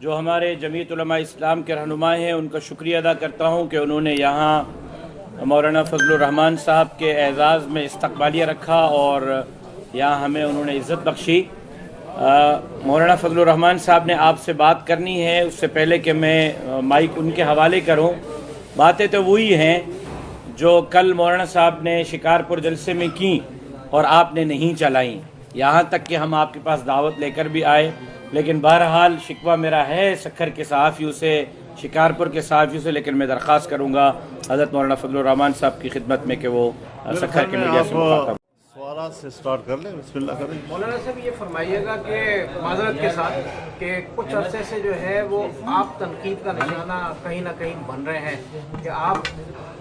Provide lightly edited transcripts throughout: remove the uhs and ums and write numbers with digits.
جو ہمارے جمعیت علماء اسلام کے رہنما ہیں، ان کا شکریہ ادا کرتا ہوں کہ انہوں نے یہاں مولانا فضل الرحمان صاحب کے اعزاز میں استقبالیہ رکھا اور یہاں ہمیں انہوں نے عزت بخشی۔ مولانا فضل الرحمان صاحب نے آپ سے بات کرنی ہے، اس سے پہلے کہ میں مائک ان کے حوالے کروں، باتیں تو وہی ہیں جو کل مولانا صاحب نے شکارپور جلسے میں کی اور آپ نے نہیں چلائیں، یہاں تک کہ ہم آپ کے پاس دعوت لے کر بھی آئے، لیکن بہرحال شکوہ میرا ہے سکھر کے صحافیوں سے، شکارپور کے صحافیوں سے، لیکن میں درخواست کروں گا حضرت مولانا فضل الرحمان صاحب کی خدمت میں کہ وہ سکھر کے میڈیا سے مخاطب۔ سوالات سے سٹارٹ کر لیں، بسم اللہ کریں۔ مولانا صاحب یہ فرمائیے گا کہ معذرت کے ساتھ کہ کچھ عرصے سے جو ہے وہ آپ تنقید کا نشانہ کہیں نہ کہیں بن رہے ہیں کہ آپ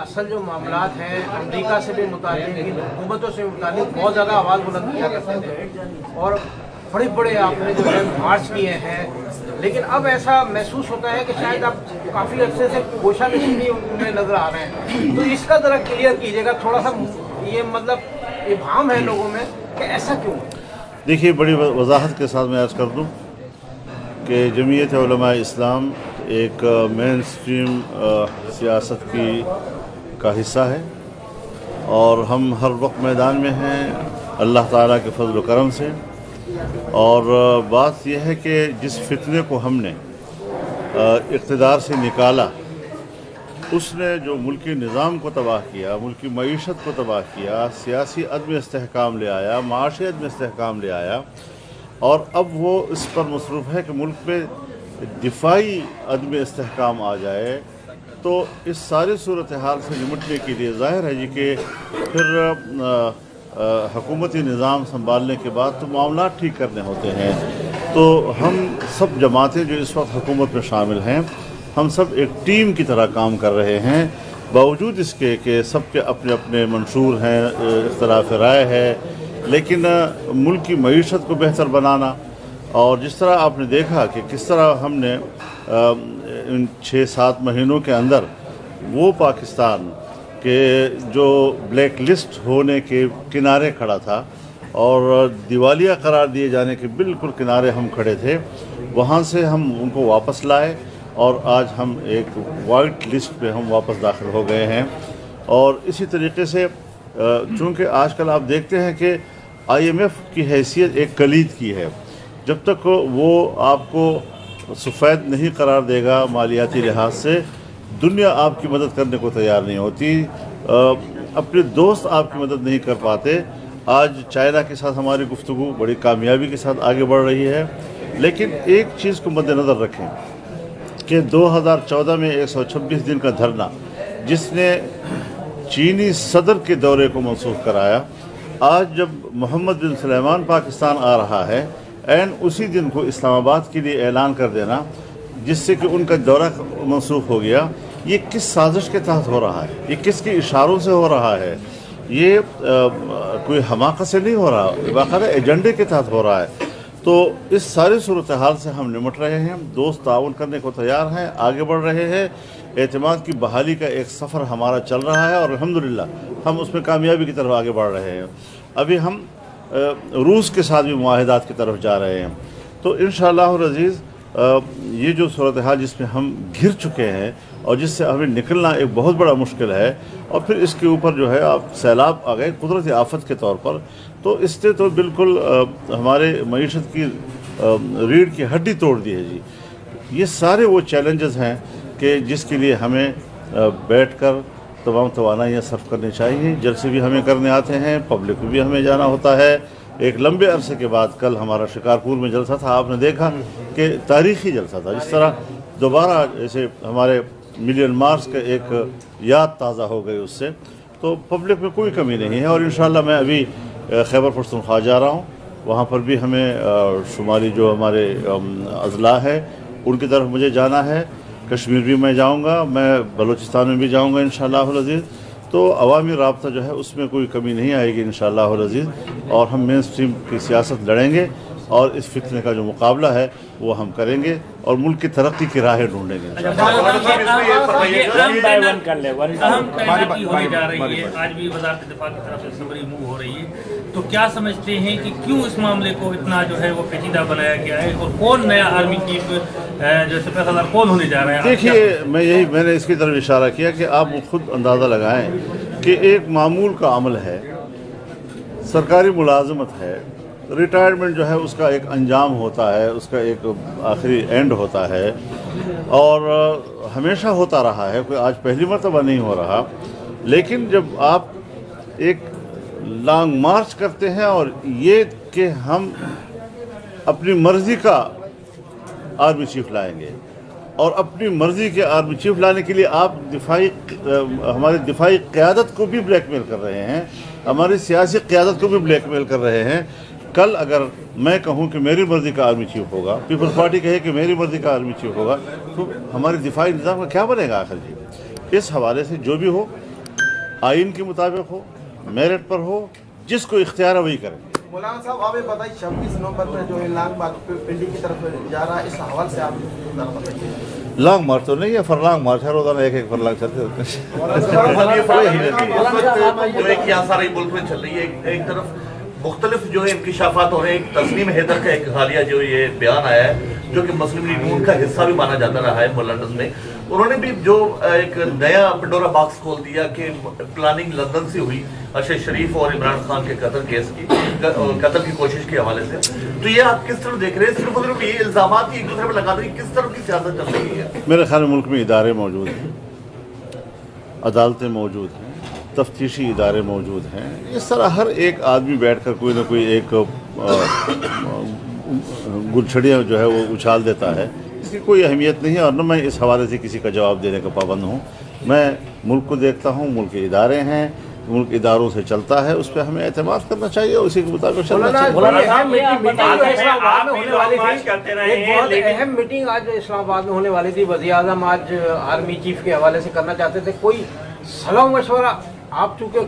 اصل جو معاملات ہیں امریکہ سے بھی متعلق، حکومتوں سے متعلق بہت زیادہ آواز بلند کیا کرتے تھے اور بڑے بڑے آپ نے جو ہے مارچ کیے ہیں، لیکن اب ایسا محسوس ہوتا ہے کہ شاید آپ کافی عرصے سے گوشہ نشینی میں نظر آ رہے ہیں، تو اس کا ذرا کلیئر کیجیے گا تھوڑا سا، یہ مطلب ابہام ہے لوگوں میں کہ ایسا کیوں؟ دیکھیے، بڑی وضاحت کے ساتھ میں عرض کر دوں کہ جمعیت علماء اسلام ایک مین اسٹریم سیاست کا حصہ ہے اور ہم ہر وقت میدان میں ہیں اللہ تعالیٰ کے فضل و کرم سے، اور بات یہ ہے کہ جس فتنے کو ہم نے اقتدار سے نکالا، اس نے جو ملکی نظام کو تباہ کیا، ملکی معیشت کو تباہ کیا، سیاسی عدم استحکام لے آیا، معاشی عدم استحکام لے آیا، اور اب وہ اس پر مصروف ہے کہ ملک میں دفاعی عدم استحکام آ جائے، تو اس ساری صورتحال سے نمٹنے کے لیے ظاہر ہے جی کہ پھر حکومتی نظام سنبھالنے کے بعد تو معاملات ٹھیک کرنے ہوتے ہیں۔ تو ہم سب جماعتیں جو اس وقت حکومت میں شامل ہیں، ہم سب ایک ٹیم کی طرح کام کر رہے ہیں، باوجود اس کے کہ سب کے اپنے اپنے منشور ہیں، اختلاف رائے ہے، لیکن ملک کی معیشت کو بہتر بنانا، اور جس طرح آپ نے دیکھا کہ کس طرح ہم نے ان 6-7 مہینوں کے اندر وہ پاکستان کہ جو بلیک لسٹ ہونے کے کنارے کھڑا تھا اور دیوالیہ قرار دیے جانے کے بالکل کنارے ہم کھڑے تھے، وہاں سے ہم ان کو واپس لائے اور آج ہم ایک وائٹ لسٹ پہ ہم واپس داخل ہو گئے ہیں۔ اور اسی طریقے سے چونکہ آج کل آپ دیکھتے ہیں کہ IMF کی حیثیت ایک کلید کی ہے، جب تک وہ آپ کو سفید نہیں قرار دے گا مالیاتی لحاظ سے، دنیا آپ کی مدد کرنے کو تیار نہیں ہوتی، اپنے دوست آپ کی مدد نہیں کر پاتے۔ آج چائنا کے ساتھ ہماری گفتگو بڑی کامیابی کے ساتھ آگے بڑھ رہی ہے، لیکن ایک چیز کو مد نظر رکھیں کہ 2014 میں 126 دن کا دھرنا جس نے چینی صدر کے دورے کو منسوخ کرایا، آج جب محمد بن سلیمان پاکستان آ رہا ہے، عین اسی دن کو اسلام آباد کے لیے اعلان کر دینا جس سے کہ ان کا دورہ منسوخ ہو گیا، یہ کس سازش کے تحت ہو رہا ہے؟ یہ کس کے اشاروں سے ہو رہا ہے؟ یہ کوئی حماقت سے نہیں ہو رہا، باقاعدہ ایجنڈے کے تحت ہو رہا ہے۔ تو اس ساری صورتحال سے ہم نمٹ رہے ہیں، دوست تعاون کرنے کو تیار ہیں، آگے بڑھ رہے ہیں، اعتماد کی بحالی کا ایک سفر ہمارا چل رہا ہے اور الحمدللہ ہم اس میں کامیابی کی طرف آگے بڑھ رہے ہیں۔ ابھی ہم روس کے ساتھ بھی معاہدات کی طرف جا رہے ہیں، تو انشاءاللہ العزیز یہ جو صورتحال جس میں ہم گر چکے ہیں اور جس سے ہمیں نکلنا ایک بہت بڑا مشکل ہے، اور پھر اس کے اوپر جو ہے آپ سیلاب آ گئے قدرتی آفت کے طور پر، تو اس نے تو بالکل ہمارے معیشت کی ریڑھ کی ہڈی توڑ دی ہے جی۔ یہ سارے وہ چیلنجز ہیں کہ جس کے لیے ہمیں بیٹھ کر تمام توانائیاں صرف کرنی چاہیے۔ جلسے بھی ہمیں کرنے آتے ہیں، پبلک میں بھی ہمیں جانا ہوتا ہے۔ ایک لمبے عرصے کے بعد کل ہمارا شکارپور میں جلسہ تھا، آپ نے دیکھا کہ تاریخی جلسہ تھا، جس طرح دوبارہ جیسے ہمارے ملین مارچ کا ایک یاد تازہ ہو گئی اس سے، تو پبلک میں کوئی کمی نہیں ہے۔ اور انشاءاللہ میں ابھی خیبر پختونخوا جا رہا ہوں، وہاں پر بھی ہمیں شمالی جو ہمارے اضلاع ہے ان کی طرف مجھے جانا ہے، کشمیر بھی میں جاؤں گا، میں بلوچستان میں بھی جاؤں گا انشاءاللہ العزیز۔ تو عوامی رابطہ جو ہے اس میں کوئی کمی نہیں آئے گی انشاءاللہ العزیز، اور ہم مین اسٹریم کی سیاست لڑیں گے اور اس فتنے کا جو مقابلہ ہے وہ ہم کریں گے اور ملک کی ترقی کی راہیں ڈھونڈیں گے. ہونے جا رہی ہے آج بھی وزارت دفاع کی طرف سے سمری موو ہو رہی ہے، تو کیا سمجھتے ہیں کہ کیوں اس معاملے کو اتنا جو ہے وہ پیچیدہ بنایا گیا ہے اور کون نیا آرمی چیف جو سپہ سالار کون ہونے جا رہا ہے؟ دیکھیے میں نے اس کی طرف اشارہ کیا کہ آپ خود اندازہ لگائیں کہ ایک معمول کا عمل ہے، سرکاری ملازمت ہے، ریٹائرمنٹ جو ہے اس کا ایک انجام ہوتا ہے، اس کا ایک آخری اینڈ ہوتا ہے اور ہمیشہ ہوتا رہا ہے، کوئی آج پہلی مرتبہ نہیں ہو رہا. لیکن جب آپ ایک لانگ مارچ کرتے ہیں اور یہ کہ ہم اپنی مرضی کا آرمی چیف لائیں گے اور اپنی مرضی کے آرمی چیف لانے کے لیے آپ ہماری دفاعی قیادت کو بھی بلیک میل کر رہے ہیں، ہماری سیاسی قیادت کو بھی بلیک میل کر رہے ہیں. کل اگر میں کہوں کہ میری مرضی کا آرمی چیف ہوگا، پیپلز پارٹی کہے کہ میری مرضی کا آرمی چیف ہوگا، تو ہمارے دفاعی نظام کا کیا بنے گا آخر جی؟ اس حوالے سے جو بھی ہو آئین کے مطابق ہو، میرٹ پر ہو، جس کو اختیار ہے وہی کریں. مولانا صاحب آپ یہ بتائیے 26 نومبر میں جو لانگ مارچ پنڈی کی طرف جا رہا ہے، اس حوالے سے آپ لانگ مارچ تو نہیں ہے، فرلانگ مارچ ہے، روزانہ ایک فرلانگ چلتے ہوتے ہیں. سارے ملک میں چل رہی ہے، ایک طرف مختلف جو ہے انکشافات ہو رہے ہیں. تسنیم حیدر کا ایک حالیہ جو یہ بیان آیا ہے جو کہ مسلم لیگ نون کا حصہ بھی مانا جاتا رہا ہے لندن میں، انہوں نے بھی جو ایک نیا پنڈورا باکس کھول دیا کہ پلاننگ لندن سے ہوئی ارشد شریف اور عمران خان کے قتل کی کوشش کے حوالے سے. تو یہ آپ کس طرح دیکھ رہے ہیں؟ صرف یہ الزامات ایک دوسرے پر لگا رہے ہیں، کس طرح کی سیاست چل رہی ہے؟ میرے خیال میں ملک میں ادارے موجود ہیں، عدالتیں موجود ہیں، تفتیشی ادارے موجود ہیں. اس طرح ہر ایک آدمی بیٹھ کر کوئی نہ کوئی ایک گلچھڑیاں جو ہے وہ اچھال دیتا ہے. اس کی کوئی اہمیت نہیں ہے اور نہ میں اس حوالے سے کسی کا جواب دینے کا پابند ہوں. میں ملک کو دیکھتا ہوں، ملک کے ادارے ہیں، ملک اداروں سے چلتا ہے، اس پہ ہمیں اعتماد کرنا چاہیے اور اسی کے مطابق چلنا چاہیے. اہم میٹنگ آج اسلام آباد میں ہونے والی تھی، وزیر اعظم آج آرمی چیف کے حوالے سے کرنا چاہتے تھے. کوئی صلاح مشورہ، آپ چونکہ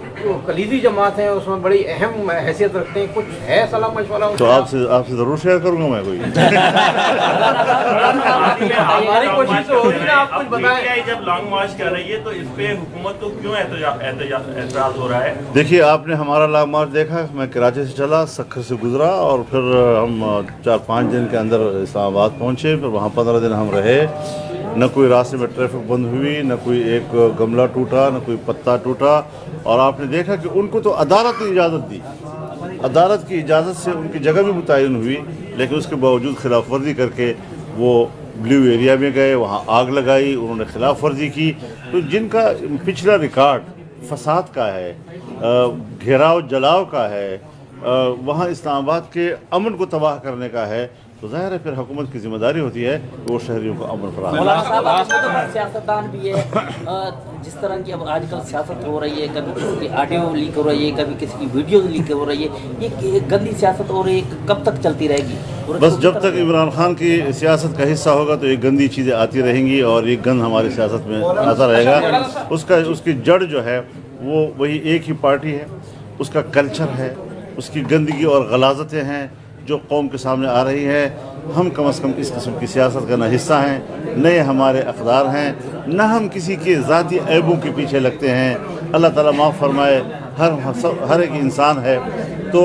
کلیدی جماعت ہیں اس میں بڑی اہم حیثیت رکھتے ہیں، کچھ ہے صلاح مشورہ؟ تو آپ سے ضرور شیئر کروں گا میں کوئی. ہماری کوشش تو ہوگی نا، آپ کچھ بتائیں. جب لانگ مارچ کر رہی ہے تو اس پہ حکومت کو کیوں اعتراض ہو رہا ہے؟ دیکھیے آپ نے ہمارا لانگ مارچ دیکھا، میں کراچی سے چلا، سکھر سے گزرا اور پھر ہم 4-5 دن کے اندر اسلام آباد پہنچے، پھر وہاں 15 دن ہم رہے. نہ کوئی راستے میں ٹریفک بند ہوئی، نہ کوئی ایک گملہ ٹوٹا، نہ کوئی پتا ٹوٹا. اور آپ نے دیکھا کہ ان کو تو عدالت نے اجازت دی، عدالت کی اجازت سے ان کی جگہ بھی متعین ہوئی، لیکن اس کے باوجود خلاف ورزی کر کے وہ بلیو ایریا میں گئے، وہاں آگ لگائی، انہوں نے خلاف ورزی کی. تو جن کا پچھلا ریکارڈ فساد کا ہے، گھیراؤ جلاؤ کا ہے، وہاں اسلام آباد کے امن کو تباہ کرنے کا ہے، تو ظاہر ہے پھر حکومت کی ذمہ داری ہوتی ہے کہ وہ شہریوں کو امن فراہم. مولانا صاحب سیاستدان بھی ہے، جس طرح کی اب آج کل سیاست ہو رہی ہے، کبھی کسی کی آڈیو لیک ہو رہی ہے، کبھی کسی کی ویڈیو لیک ہو رہی ہے، یہ گندی سیاست ہو رہی ہے، کب تک چلتی رہے گی؟ بس جب تک عمران خان کی سیاست کا حصہ ہوگا تو یہ گندی چیزیں آتی رہیں گی اور یہ گند ہماری سیاست میں آتا رہے گا. اس کی جڑ جو ہے وہ وہی ایک ہی پارٹی ہے، اس کا کلچر ہے، اس کی گندگی اور غلاظتیں ہیں جو قوم کے سامنے آ رہی ہے. ہم کم از کم اس قسم کی سیاست کا نہ حصہ ہیں، نہ یہ ہمارے اقدار ہیں، نہ ہم کسی کے ذاتی عیبوں کے پیچھے لگتے ہیں. اللہ تعالیٰ معاف فرمائے، ہر ایک انسان ہے، تو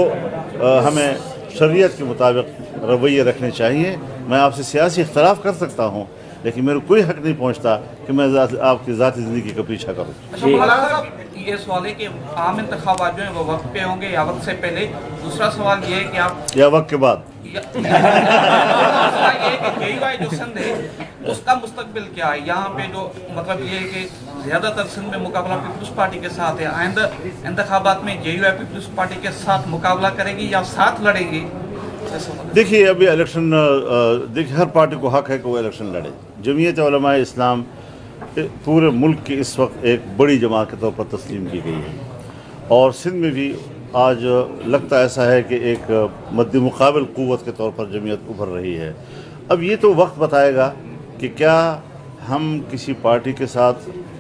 ہمیں شریعت کے مطابق رویے رکھنے چاہیے. میں آپ سے سیاسی اختلاف کر سکتا ہوں لیکن میرے کوئی حق نہیں پہنچتا کہ میں آپ کی ذاتی زندگی کا پیچھا کروں. یہ سوال ہے کہ عام انتخابات جو ہیں وہ وقت پہ ہوں گے یا وقت سے پہلے؟ دوسرا سوال یہ ہے کہ آپ یا وقت کے بعد جو سندھ ہے اس کا مستقبل کیا ہے یہاں پہ؟ جو مطلب یہ ہے کہ زیادہ تر سندھ میں مقابلہ پیپلز پارٹی کے ساتھ ہے، آئندہ انتخابات میں JUI پیپلز پارٹی کے ساتھ مقابلہ کرے گی یا ساتھ لڑے گی؟ دیکھیے ابھی الیکشن، دیکھیے ہر پارٹی کو حق ہے کہ وہ الیکشن لڑے. جمعیت علماء اسلام پورے ملک کی اس وقت ایک بڑی جماعت کے طور پر تسلیم کی گئی ہے اور سندھ میں بھی آج لگتا ایسا ہے کہ ایک مد مقابل قوت کے طور پر جمعیت ابھر رہی ہے. اب یہ تو وقت بتائے گا کہ کیا ہم کسی پارٹی کے ساتھ